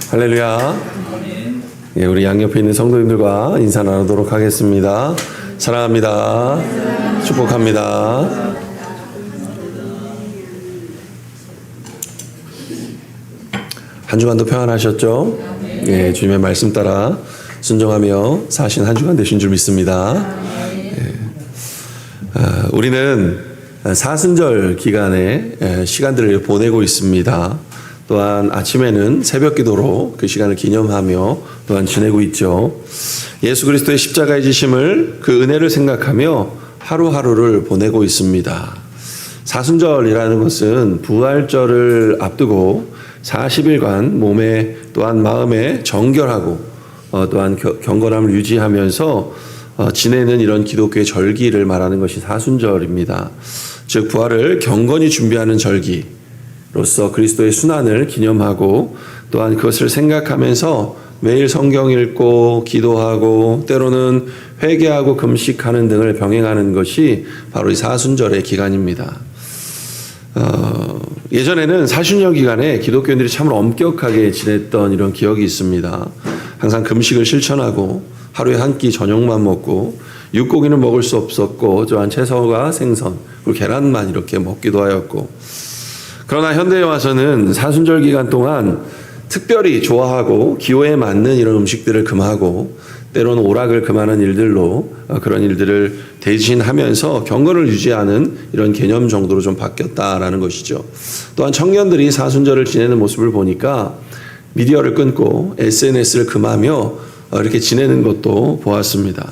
할렐루야. 예, 우리 양옆에 있는 성도님들과 인사 나누도록 하겠습니다. 사랑합니다. 축복합니다. 한 주간도 평안하셨죠? 예, 주님의 말씀 따라 순종하며 사신 한 주간 되신 줄 믿습니다. 예, 우리는 사순절 기간에 시간들을 보내고 있습니다. 또한 아침에는 새벽 기도로 그 시간을 기념하며 또한 지내고 있죠. 예수 그리스도의 십자가의 지심을 그 은혜를 생각하며 하루하루를 보내고 있습니다. 사순절이라는 것은 부활절을 앞두고 40일간 몸에 또한 마음에 정결하고 또한 경건함을 유지하면서 지내는 이런 기독교의 절기를 말하는 것이 사순절입니다. 즉 부활을 경건히 준비하는 절기 로서 그리스도의 순환을 기념하고 또한 그것을 생각하면서 매일 성경 읽고 기도하고 때로는 회개하고 금식하는 등을 병행하는 것이 바로 이 사순절의 기간입니다. 예전에는 사순절 기간에 기독교인들이 참으로 엄격하게 지냈던 이런 기억이 있습니다. 항상 금식을 실천하고 하루에 한 끼 저녁만 먹고 육고기는 먹을 수 없었고 또한 채소와 생선 그리고 계란만 이렇게 먹기도 하였고, 그러나 현대에 와서는 사순절 기간 동안 특별히 좋아하고 기호에 맞는 이런 음식들을 금하고 때로는 오락을 금하는 일들로 그런 일들을 대신하면서 경건을 유지하는 이런 개념 정도로 좀 바뀌었다라는 것이죠. 또한 청년들이 사순절을 지내는 모습을 보니까 미디어를 끊고 SNS를 금하며 이렇게 지내는 것도 보았습니다.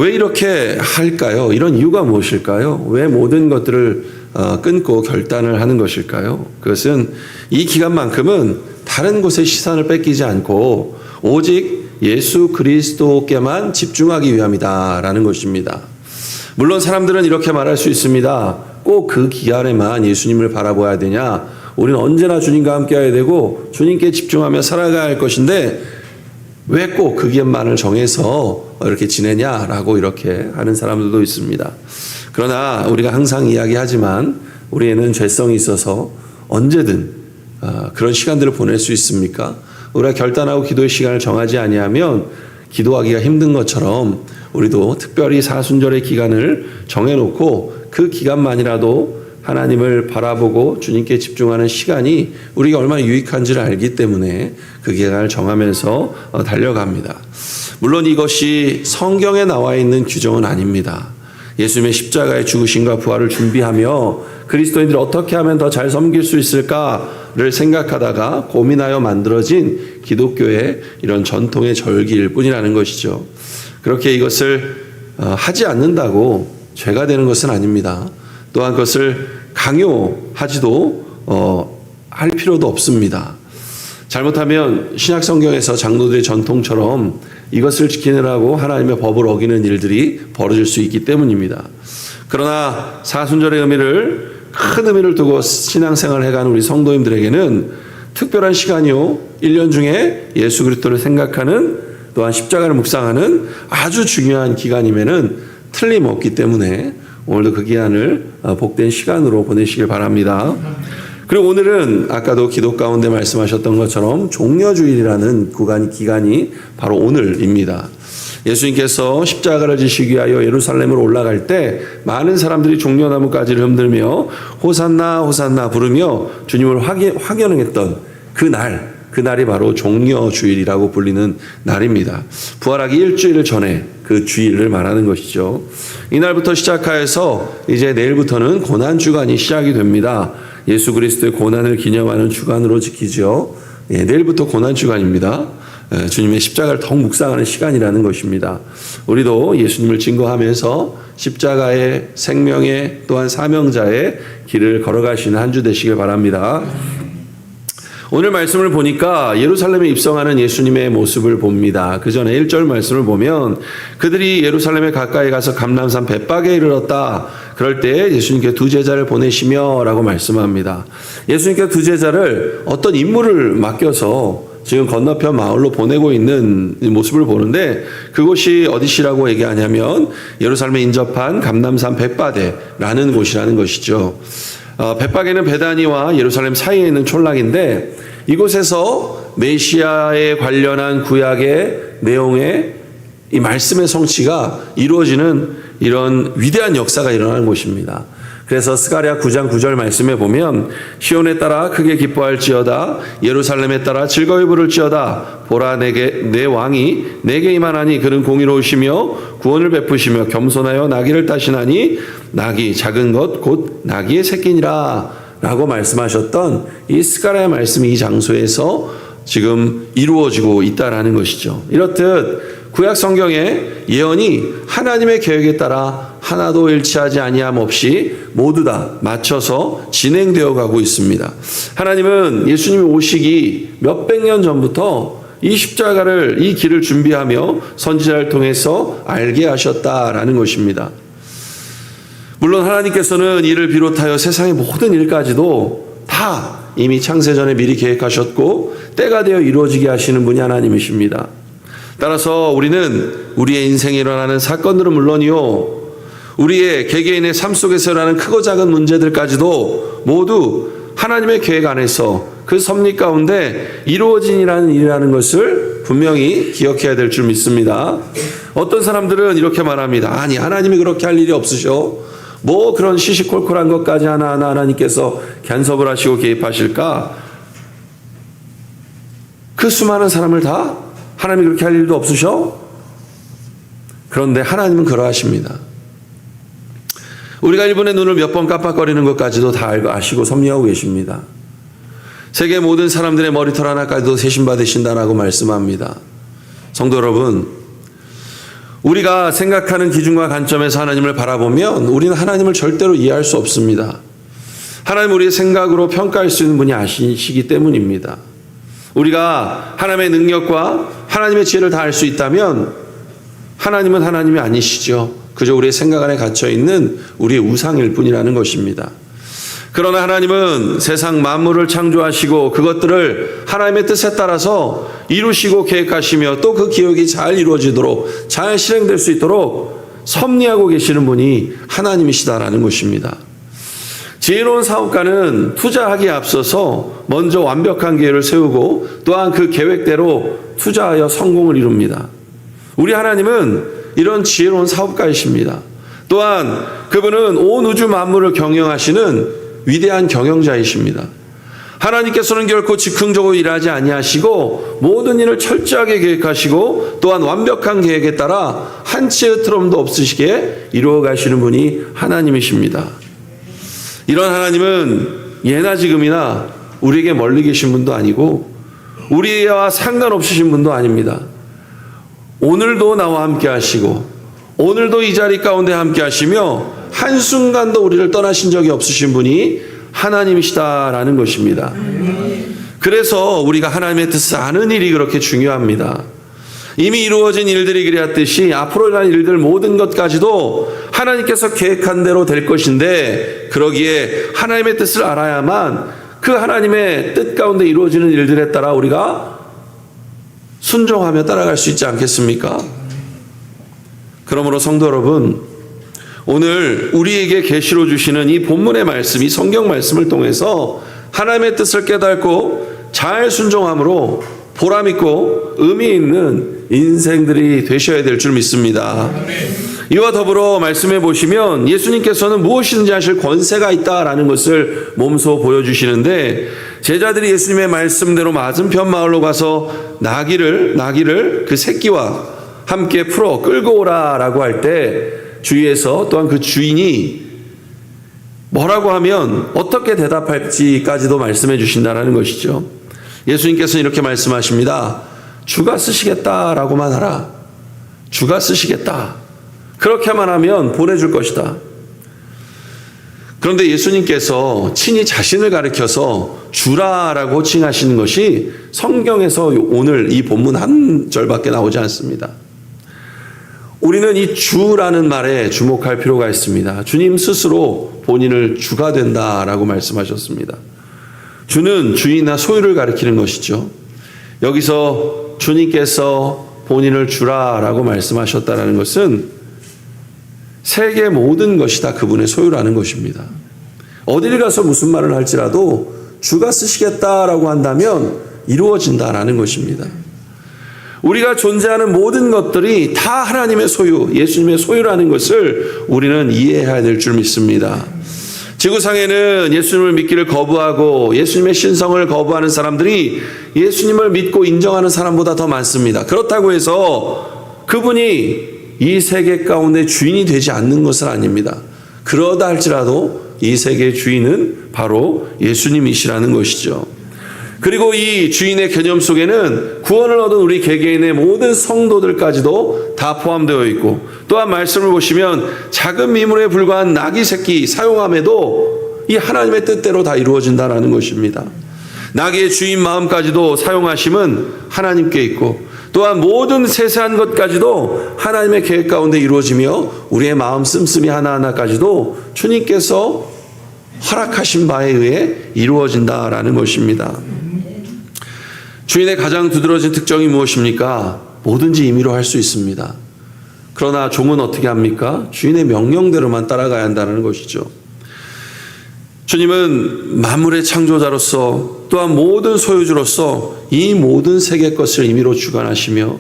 왜 이렇게 할까요? 이런 이유가 무엇일까요? 왜 모든 것들을 끊고 결단을 하는 것일까요? 그것은 이 기간만큼은 다른 곳에 시선을 뺏기지 않고 오직 예수 그리스도께만 집중하기 위함이다라는 것입니다. 물론 사람들은 이렇게 말할 수 있습니다. 꼭 그 기간에만 예수님을 바라봐야 되냐? 우리는 언제나 주님과 함께해야 되고 주님께 집중하며 살아가야 할 것인데 왜 꼭 그 기간만을 정해서 이렇게 지내냐라고 이렇게 하는 사람들도 있습니다. 그러나 우리가 항상 이야기하지만 우리에는 죄성이 있어서 언제든 그런 시간들을 보낼 수 있습니까? 우리가 결단하고 기도의 시간을 정하지 아니하면 기도하기가 힘든 것처럼 우리도 특별히 사순절의 기간을 정해놓고 그 기간만이라도 하나님을 바라보고 주님께 집중하는 시간이 우리가 얼마나 유익한지를 알기 때문에 그 기간을 정하면서 달려갑니다. 물론 이것이 성경에 나와 있는 규정은 아닙니다. 예수님의 십자가의 죽으심과 부활을 준비하며 그리스도인들이 어떻게 하면 더 잘 섬길 수 있을까를 생각하다가 고민하여 만들어진 기독교의 이런 전통의 절기일 뿐이라는 것이죠. 그렇게 이것을 하지 않는다고 죄가 되는 것은 아닙니다. 또한 그것을 강요하지도 할 필요도 없습니다. 잘못하면 신약 성경에서 장로들의 전통처럼 이것을 지키느라고 하나님의 법을 어기는 일들이 벌어질 수 있기 때문입니다. 그러나 사순절의 큰 의미를 두고 신앙생활을 해가는 우리 성도님들에게는 특별한 시간이요 1년 중에 예수 그리스도를 생각하는 또한 십자가를 묵상하는 아주 중요한 기간임에는 틀림없기 때문에 오늘도 그 기간을 복된 시간으로 보내시길 바랍니다. 그리고 오늘은 아까도 기도 가운데 말씀하셨던 것처럼 종려주일이라는 기간이 바로 오늘입니다. 예수님께서 십자가를 지시기 위하여 예루살렘으로 올라갈 때 많은 사람들이 종려나무가지를 흔들며 호산나 호산나 부르며 주님을 확연했던 그날이 바로 종려주일이라고 불리는 날입니다. 부활하기 일주일 전에 그 주일을 말하는 것이죠. 이날부터 시작하여서 이제 내일부터는 고난주간이 시작이 됩니다. 예수 그리스도의 고난을 기념하는 주간으로 지키죠. 내일부터 고난주간입니다. 주님의 십자가를 더욱 묵상하는 시간이라는 것입니다. 우리도 예수님을 증거하면서 십자가의 생명의 또한 사명자의 길을 걸어가시는 한 주 되시길 바랍니다. 오늘 말씀을 보니까 예루살렘에 입성하는 예수님의 모습을 봅니다. 그 전에 1절 말씀을 보면 그들이 예루살렘에 가까이 가서 감람산 벳박에 이르렀다. 그럴 때 예수님께 두 제자를 보내시며 라고 말씀합니다. 예수님께 두 제자를 어떤 임무를 맡겨서 지금 건너편 마을로 보내고 있는 모습을 보는데 그곳이 어디시라고 얘기하냐면 예루살렘에 인접한 감람산 벳바데라는 곳이라는 것이죠. 벳바게는 베다니와 예루살렘 사이에 있는 촌락인데 이곳에서 메시아에 관련한 구약의 내용의 이 말씀의 성취가 이루어지는 이런 위대한 역사가 일어나는 곳입니다. 그래서 스가랴 9장 9절 말씀에 보면 시온에 따라 크게 기뻐할지어다 예루살렘에 따라 즐거이 부를지어다 보라 내 왕이 내게 임하나니 그는 공의로우시며 구원을 베푸시며 겸손하여 나귀를 타시나니 나귀 작은 것 곧 나귀의 새끼니라 라고 말씀하셨던 이 스가랴의 말씀이 이 장소에서 지금 이루어지고 있다라는 것이죠. 이렇듯 구약 성경의 예언이 하나님의 계획에 따라 하나도 일치하지 아니함 없이 모두 다 맞춰서 진행되어 가고 있습니다. 하나님은 예수님이 오시기 몇백 년 전부터 이 십자가를 이 길을 준비하며 선지자를 통해서 알게 하셨다라는 것입니다. 물론 하나님께서는 이를 비롯하여 세상의 모든 일까지도 다 이미 창세전에 미리 계획하셨고 때가 되어 이루어지게 하시는 분이 하나님이십니다. 따라서 우리는 우리의 인생에 일어나는 사건들은 물론이요 우리의 개개인의 삶 속에서 일어나는 크고 작은 문제들까지도 모두 하나님의 계획 안에서 그 섭리 가운데 이루어진이라는 일이라는 것을 분명히 기억해야 될 줄 믿습니다. 어떤 사람들은 이렇게 말합니다. 아니 하나님이 그렇게 할 일이 없으셔. 뭐 그런 시시콜콜한 것까지 하나하나 하나님께서 간섭을 하시고 개입하실까? 그 수많은 사람을 다 하나님이 그렇게 할 일도 없으셔? 그런데 하나님은 그러하십니다. 우리가 일본의 눈을 몇 번 깜빡거리는 것까지도 다 알고 아시고 섭리하고 계십니다. 세계 모든 사람들의 머리털 하나까지도 세심받으신다라고 말씀합니다. 성도 여러분, 우리가 생각하는 기준과 관점에서 하나님을 바라보면 우리는 하나님을 절대로 이해할 수 없습니다. 하나님 우리의 생각으로 평가할 수 있는 분이 아시기 때문입니다. 우리가 하나님의 능력과 하나님의 지혜를 다 알 수 있다면 하나님은 하나님이 아니시죠. 그저 우리의 생각 안에 갇혀있는 우리의 우상일 뿐이라는 것입니다. 그러나 하나님은 세상 만물을 창조하시고 그것들을 하나님의 뜻에 따라서 이루시고 계획하시며 또 그 기획이 잘 이루어지도록 잘 실행될 수 있도록 섭리하고 계시는 분이 하나님이시다라는 것입니다. 지혜로운 사업가는 투자하기에 앞서서 먼저 완벽한 계획을 세우고 또한 그 계획대로 투자하여 성공을 이룹니다. 우리 하나님은 이런 지혜로운 사업가이십니다. 또한 그분은 온 우주 만물을 경영하시는 위대한 경영자이십니다. 하나님께서는 결코 즉흥적으로 일하지 아니하시고 모든 일을 철저하게 계획하시고 또한 완벽한 계획에 따라 한치의 흐트럼도 없으시게 이루어 가시는 분이 하나님이십니다. 이런 하나님은 예나 지금이나 우리에게 멀리 계신 분도 아니고 우리와 상관없으신 분도 아닙니다. 오늘도 나와 함께 하시고 오늘도 이 자리 가운데 함께 하시며 한순간도 우리를 떠나신 적이 없으신 분이 하나님이시다라는 것입니다. 그래서 우리가 하나님의 뜻을 아는 일이 그렇게 중요합니다. 이미 이루어진 일들이 그리하듯이 앞으로 일어날 일들 모든 것까지도 하나님께서 계획한 대로 될 것인데 그러기에 하나님의 뜻을 알아야만 그 하나님의 뜻 가운데 이루어지는 일들에 따라 우리가 순종하며 따라갈 수 있지 않겠습니까? 그러므로 성도 여러분, 오늘 우리에게 계시로 주시는 이 본문의 말씀, 이 성경 말씀을 통해서 하나님의 뜻을 깨닫고 잘 순종함으로 보람 있고 의미 있는 인생들이 되셔야 될 줄 믿습니다. 이와 더불어 말씀해 보시면 예수님께서는 무엇이든지 하실 권세가 있다라는 것을 몸소 보여주시는데 제자들이 예수님의 말씀대로 맞은편 마을로 가서 나귀를 그 새끼와 함께 풀어 끌고 오라라고 할 때 주위에서 또한 그 주인이 뭐라고 하면 어떻게 대답할지까지도 말씀해 주신다는 것이죠. 예수님께서는 이렇게 말씀하십니다. 주가 쓰시겠다라고만 하라. 주가 쓰시겠다. 그렇게만 하면 보내줄 것이다. 그런데 예수님께서 친히 자신을 가리켜서 주라라고 호칭하시는 것이 성경에서 오늘 이 본문 한 절밖에 나오지 않습니다. 우리는 이 주라는 말에 주목할 필요가 있습니다. 주님 스스로 본인을 주가 된다라고 말씀하셨습니다. 주는 주인이나 소유를 가리키는 것이죠. 여기서 주님께서 본인을 주라라고 말씀하셨다는 것은 세계 모든 것이 다 그분의 소유라는 것입니다. 어디를 가서 무슨 말을 할지라도 주가 쓰시겠다라고 한다면 이루어진다라는 것입니다. 우리가 존재하는 모든 것들이 다 하나님의 소유, 예수님의 소유라는 것을 우리는 이해해야 될 줄 믿습니다. 지구상에는 예수님을 믿기를 거부하고 예수님의 신성을 거부하는 사람들이 예수님을 믿고 인정하는 사람보다 더 많습니다. 그렇다고 해서 그분이 이 세계 가운데 주인이 되지 않는 것은 아닙니다. 그러다 할지라도 이 세계의 주인은 바로 예수님이시라는 것이죠. 그리고 이 주인의 개념 속에는 구원을 얻은 우리 개개인의 모든 성도들까지도 다 포함되어 있고, 또한 말씀을 보시면 작은 미물에 불과한 나귀 새끼 사용함에도 이 하나님의 뜻대로 다 이루어진다는 것입니다. 나귀의 주인 마음까지도 사용하심은 하나님께 있고, 또한 모든 세세한 것까지도 하나님의 계획 가운데 이루어지며 우리의 마음 씀씀이 하나하나까지도 주님께서 허락하신 바에 의해 이루어진다라는 것입니다. 주인의 가장 두드러진 특징이 무엇입니까? 뭐든지 임의로 할 수 있습니다. 그러나 종은 어떻게 합니까? 주인의 명령대로만 따라가야 한다는 것이죠. 주님은 만물의 창조자로서 또한 모든 소유주로서 이 모든 세계 것을 임의로 주관하시며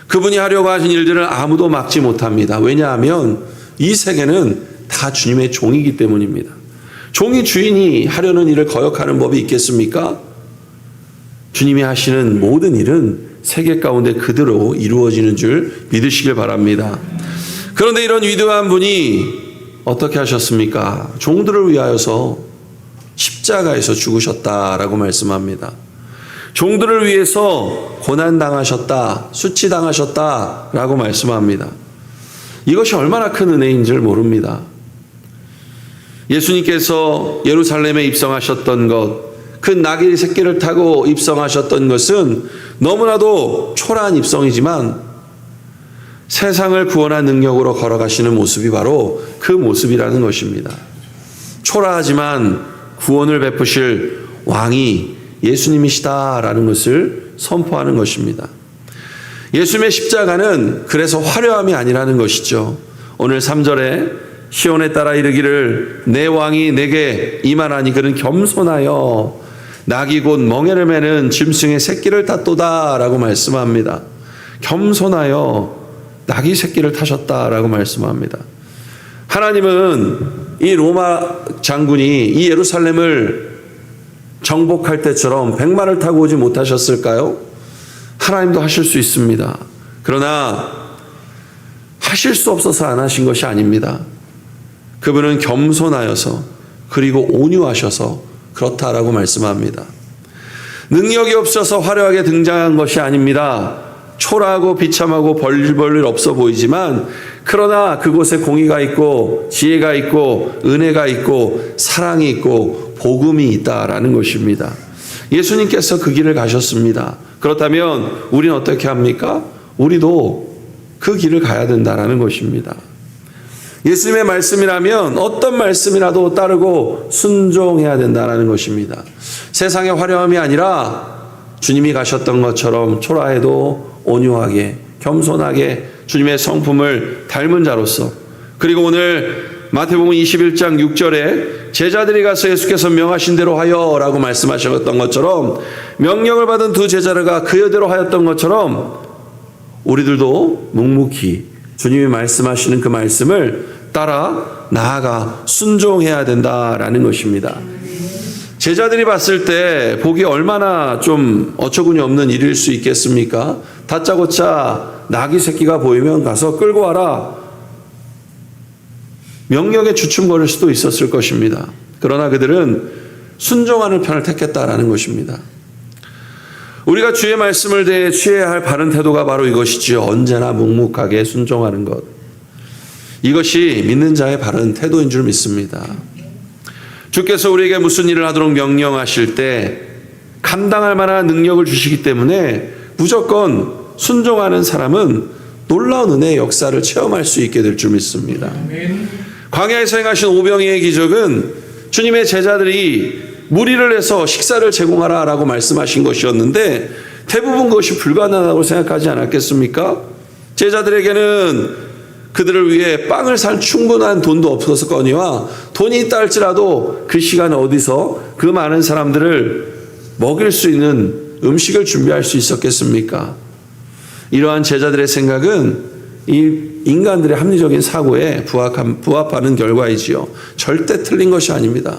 그분이 하려고 하신 일들을 아무도 막지 못합니다. 왜냐하면 이 세계는 다 주님의 종이기 때문입니다. 종이 주인이 하려는 일을 거역하는 법이 있겠습니까? 주님이 하시는 모든 일은 세계 가운데 그대로 이루어지는 줄 믿으시길 바랍니다. 그런데 이런 위대한 분이 어떻게 하셨습니까? 종들을 위하여서 십자가에서 죽으셨다라고 말씀합니다. 종들을 위해서 고난당하셨다, 수치당하셨다라고 말씀합니다. 이것이 얼마나 큰 은혜인 줄 모릅니다. 예수님께서 예루살렘에 입성하셨던 것, 그 나귀 새끼를 타고 입성하셨던 것은 너무나도 초라한 입성이지만 세상을 구원한 능력으로 걸어가시는 모습이 바로 그 모습이라는 것입니다. 초라하지만 구원을 베푸실 왕이 예수님이시다라는 것을 선포하는 것입니다. 예수님의 십자가는 그래서 화려함이 아니라는 것이죠. 오늘 3절에 시온에 따라 이르기를 내 왕이 내게 임하나니 그는 겸손하여 낙이 곧 멍에를 매는 짐승의 새끼를 탔도다라고 말씀합니다. 겸손하여 낙이 새끼를 타셨다라고 말씀합니다. 하나님은 이 로마 장군이 이 예루살렘을 정복할 때처럼 백마를 타고 오지 못하셨을까요? 하나님도 하실 수 있습니다. 그러나 하실 수 없어서 안 하신 것이 아닙니다. 그분은 겸손하여서 그리고 온유하셔서 그렇다라고 말씀합니다. 능력이 없어서 화려하게 등장한 것이 아닙니다. 초라하고 비참하고 벌릴 없어 보이지만 그러나 그곳에 공의가 있고 지혜가 있고 은혜가 있고 사랑이 있고 복음이 있다라는 것입니다. 예수님께서 그 길을 가셨습니다. 그렇다면 우리는 어떻게 합니까? 우리도 그 길을 가야 된다라는 것입니다. 예수님의 말씀이라면 어떤 말씀이라도 따르고 순종해야 된다는 것입니다. 세상의 화려함이 아니라 주님이 가셨던 것처럼 초라해도 온유하게 겸손하게 주님의 성품을 닮은 자로서, 그리고 오늘 마태복음 21장 6절에 제자들이 가서 예수께서 명하신 대로 하여 라고 말씀하셨던 것처럼 명령을 받은 두 제자가 그여대로 하였던 것처럼 우리들도 묵묵히 주님이 말씀하시는 그 말씀을 따라 나아가 순종해야 된다라는 것입니다. 제자들이 봤을 때 보기 얼마나 좀 어처구니 없는 일일 수 있겠습니까? 다짜고짜 나귀 새끼가 보이면 가서 끌고 와라. 명령에 주춤거릴 수도 있었을 것입니다. 그러나 그들은 순종하는 편을 택했다라는 것입니다. 우리가 주의 말씀을 대해 취해야 할 바른 태도가 바로 이것이지요. 언제나 묵묵하게 순종하는 것. 이것이 믿는 자의 바른 태도인 줄 믿습니다. 주께서 우리에게 무슨 일을 하도록 명령하실 때 감당할 만한 능력을 주시기 때문에 무조건 순종하는 사람은 놀라운 은혜의 역사를 체험할 수 있게 될 줄 믿습니다. 광야에서 행하신 오병이의 기적은 주님의 제자들이 무리를 해서 식사를 제공하라 라고 말씀하신 것이었는데 대부분 그것이 불가능하다고 생각하지 않았겠습니까? 제자들에게는 그들을 위해 빵을 살 충분한 돈도 없었거니와 돈이 있다 할지라도 그 시간에 어디서 그 많은 사람들을 먹일 수 있는 음식을 준비할 수 있었겠습니까? 이러한 제자들의 생각은 이 인간들의 합리적인 사고에 부합하는 결과이지요. 절대 틀린 것이 아닙니다.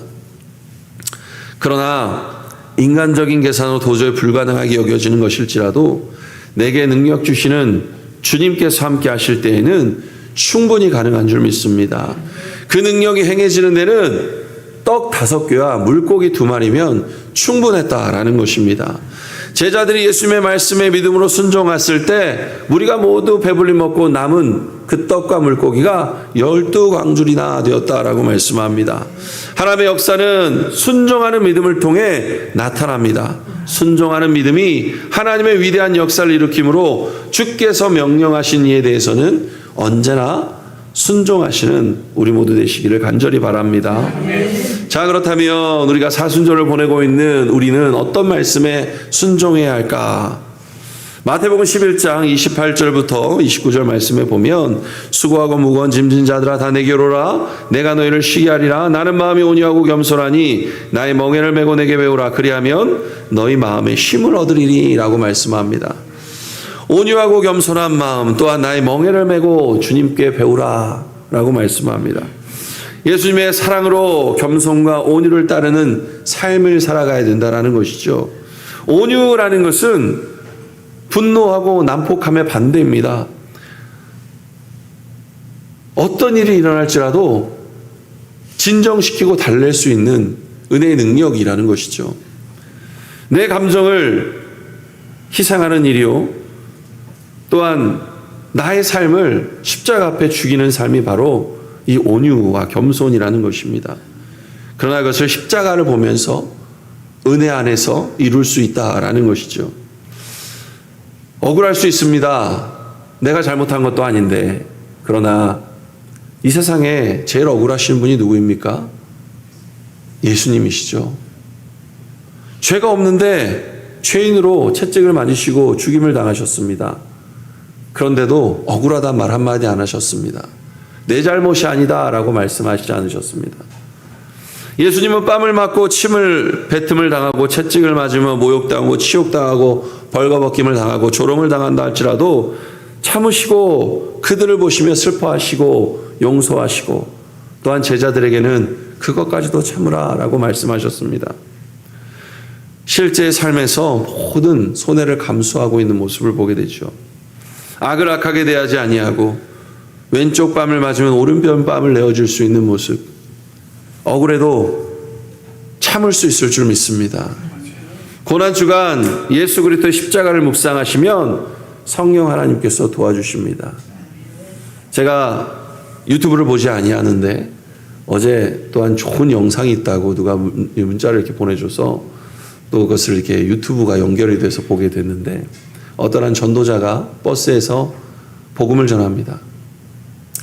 그러나 인간적인 계산으로 도저히 불가능하게 여겨지는 것일지라도 내게 능력 주시는 주님께서 함께 하실 때에는 충분히 가능한 줄 믿습니다. 그 능력이 행해지는 데는 떡 5개와 물고기 2마리면 충분했다라는 것입니다. 제자들이 예수님의 말씀에 믿음으로 순종했을 때 우리가 모두 배불리 먹고 남은 그 떡과 물고기가 12광줄이나 되었다라고 말씀합니다. 하나님의 역사는 순종하는 믿음을 통해 나타납니다. 순종하는 믿음이 하나님의 위대한 역사를 일으키므로 주께서 명령하신 이에 대해서는 언제나 순종하시는 우리 모두 되시기를 간절히 바랍니다. 자, 그렇다면 우리가 사순절을 보내고 있는 우리는 어떤 말씀에 순종해야 할까? 마태복음 11장 28절부터 29절 말씀에 보면 수고하고 무거운 짐진 자들아 다 내게로 오라. 내가 너희를 쉬게 하리라. 나는 마음이 온유하고 겸손하니 나의 멍에를 메고 내게 배우라. 그리하면 너희 마음에 쉼을 얻으리니 라고 말씀합니다. 온유하고 겸손한 마음, 또한 나의 멍에를 메고 주님께 배우라 라고 말씀합니다. 예수님의 사랑으로 겸손과 온유를 따르는 삶을 살아가야 된다는 것이죠. 온유라는 것은 분노하고 난폭함의 반대입니다. 어떤 일이 일어날지라도 진정시키고 달랠 수 있는 은혜의 능력이라는 것이죠. 내 감정을 희생하는 일이요, 또한 나의 삶을 십자가 앞에 죽이는 삶이 바로 이 온유와 겸손이라는 것입니다. 그러나 그것을 십자가를 보면서 은혜 안에서 이룰 수 있다라는 것이죠. 억울할 수 있습니다. 내가 잘못한 것도 아닌데. 그러나 이 세상에 제일 억울하신 분이 누구입니까? 예수님이시죠. 죄가 없는데 죄인으로 채찍을 맞으시고 죽임을 당하셨습니다. 그런데도 억울하단 말 한마디 안 하셨습니다. 내 잘못이 아니다 라고 말씀하시지 않으셨습니다. 예수님은 뺨을 맞고 침을 뱉음을 당하고 채찍을 맞으며 모욕당하고 치욕당하고 벌거벗김을 당하고 조롱을 당한다 할지라도 참으시고 그들을 보시며 슬퍼하시고 용서하시고 또한 제자들에게는 그것까지도 참으라 라고 말씀하셨습니다. 실제 삶에서 모든 손해를 감수하고 있는 모습을 보게 되죠. 악을 악하게 대하지 아니하고 왼쪽 뺨을 맞으면 오른편 뺨을 내어줄 수 있는 모습, 억울해도 참을 수 있을 줄 믿습니다. 고난주간 예수 그리스도의 십자가를 묵상하시면 성령 하나님께서 도와주십니다. 제가 유튜브를 보지 아니하는데 어제 또한 좋은 영상이 있다고 누가 문자를 이렇게 보내줘서 또 그것을 이렇게 유튜브가 연결이 돼서 보게 됐는데, 어떠한 전도자가 버스에서 복음을 전합니다.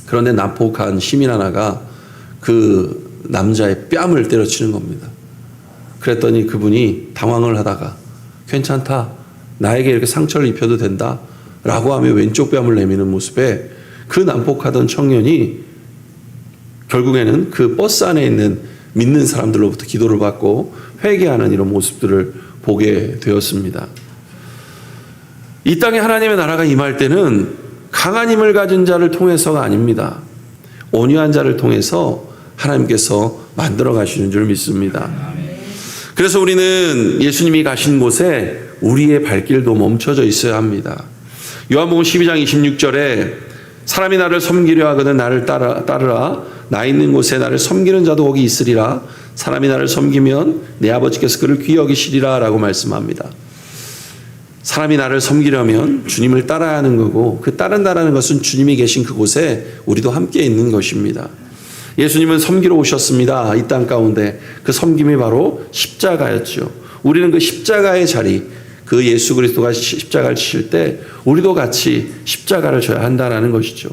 그런데 난폭한 시민 하나가 그 남자의 뺨을 때려치는 겁니다. 그랬더니 그분이 당황을 하다가 괜찮다, 나에게 이렇게 상처를 입혀도 된다 라고 하며 왼쪽 뺨을 내미는 모습에 그 난폭하던 청년이 결국에는 그 버스 안에 있는 믿는 사람들로부터 기도를 받고 회개하는 이런 모습들을 보게 되었습니다. 이 땅에 하나님의 나라가 임할 때는 강한 힘을 가진 자를 통해서가 아닙니다. 온유한 자를 통해서 하나님께서 만들어 가시는 줄 믿습니다. 그래서 우리는 예수님이 가신 곳에 우리의 발길도 멈춰져 있어야 합니다. 요한복음 12장 26절에 사람이 나를 섬기려 하거든 나를 따르라. 나 있는 곳에 나를 섬기는 자도 거기 있으리라. 사람이 나를 섬기면 내 아버지께서 그를 귀히 여기시리라 라고 말씀합니다. 사람이 나를 섬기려면 주님을 따라야 하는 거고, 그 따른다라는 것은 주님이 계신 그곳에 우리도 함께 있는 것입니다. 예수님은 섬기러 오셨습니다. 이 땅 가운데 그 섬김이 바로 십자가였죠. 우리는 그 십자가의 자리, 그 예수 그리스도가 십자가를 지실 때 우리도 같이 십자가를 져야 한다는 것이죠.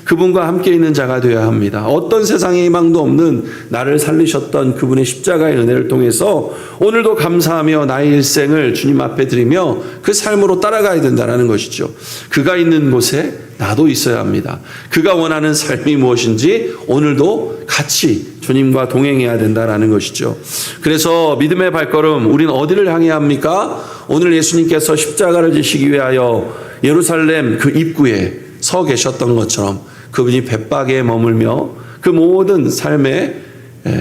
그분과 함께 있는 자가 되어야 합니다. 어떤 세상의 희망도 없는 나를 살리셨던 그분의 십자가의 은혜를 통해서 오늘도 감사하며 나의 일생을 주님 앞에 드리며 그 삶으로 따라가야 된다는 것이죠. 그가 있는 곳에 나도 있어야 합니다. 그가 원하는 삶이 무엇인지 오늘도 같이 주님과 동행해야 된다는 것이죠. 그래서 믿음의 발걸음, 우리는 어디를 향해야 합니까? 오늘 예수님께서 십자가를 지시기 위하여 예루살렘 그 입구에 서 계셨던 것처럼 그분이 벳박에 머물며 그 모든 삶의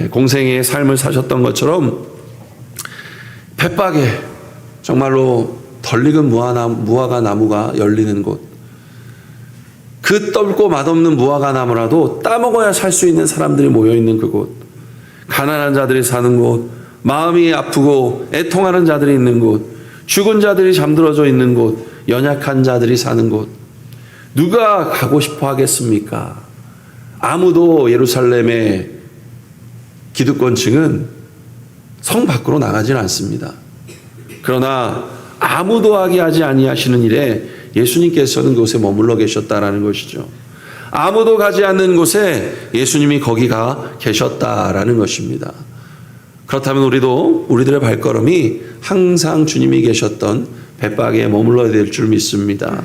공생의 삶을 사셨던 것처럼 벳박에 정말로 덜 익은 무화과 나무가 열리는 곳, 그 떫고 맛없는 무화과 나무라도 따먹어야 살 수 있는 사람들이 모여있는 그곳, 가난한 자들이 사는 곳, 마음이 아프고 애통하는 자들이 있는 곳, 죽은 자들이 잠들어져 있는 곳, 연약한 자들이 사는 곳, 누가 가고 싶어 하겠습니까? 아무도 예루살렘의 기득권층은 성 밖으로 나가질 않습니다. 그러나 아무도 하게 하지 아니하시는 일에 예수님께서는 그곳에 머물러 계셨다라는 것이죠. 아무도 가지 않는 곳에 예수님이 거기가 계셨다라는 것입니다. 그렇다면 우리도 우리들의 발걸음이 항상 주님이 계셨던 벳박에 머물러야 될 줄 믿습니다.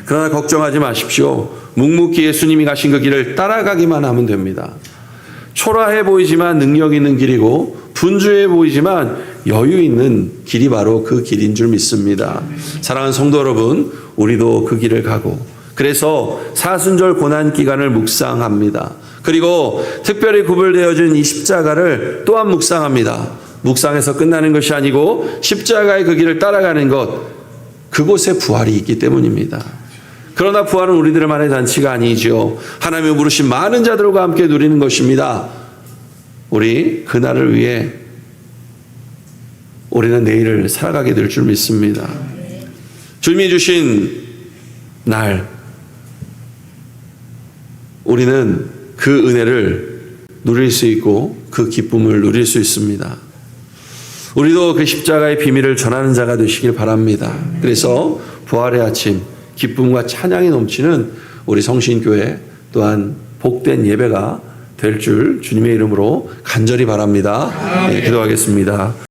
그러나 걱정하지 마십시오. 묵묵히 예수님이 가신 그 길을 따라가기만 하면 됩니다. 초라해 보이지만 능력 있는 길이고 분주해 보이지만 여유 있는 길이 바로 그 길인 줄 믿습니다. 사랑하는 성도 여러분, 우리도 그 길을 가고 그래서 사순절 고난 기간을 묵상합니다. 그리고 특별히 구별되어진 이 십자가를 또한 묵상합니다. 묵상해서 끝나는 것이 아니고 십자가의 그 길을 따라가는 것, 그곳에 부활이 있기 때문입니다. 그러나 부활은 우리들만의 잔치가 아니죠. 하나님의 부르신 많은 자들과 함께 누리는 것입니다. 우리 그날을 위해 우리는 내일을 살아가게 될 줄 믿습니다. 주님이 주신 날, 우리는 그 은혜를 누릴 수 있고 그 기쁨을 누릴 수 있습니다. 우리도 그 십자가의 비밀을 전하는 자가 되시길 바랍니다. 그래서 부활의 아침, 기쁨과 찬양이 넘치는 우리 성신교회 또한 복된 예배가 될 줄 주님의 이름으로 간절히 바랍니다. 네, 기도하겠습니다.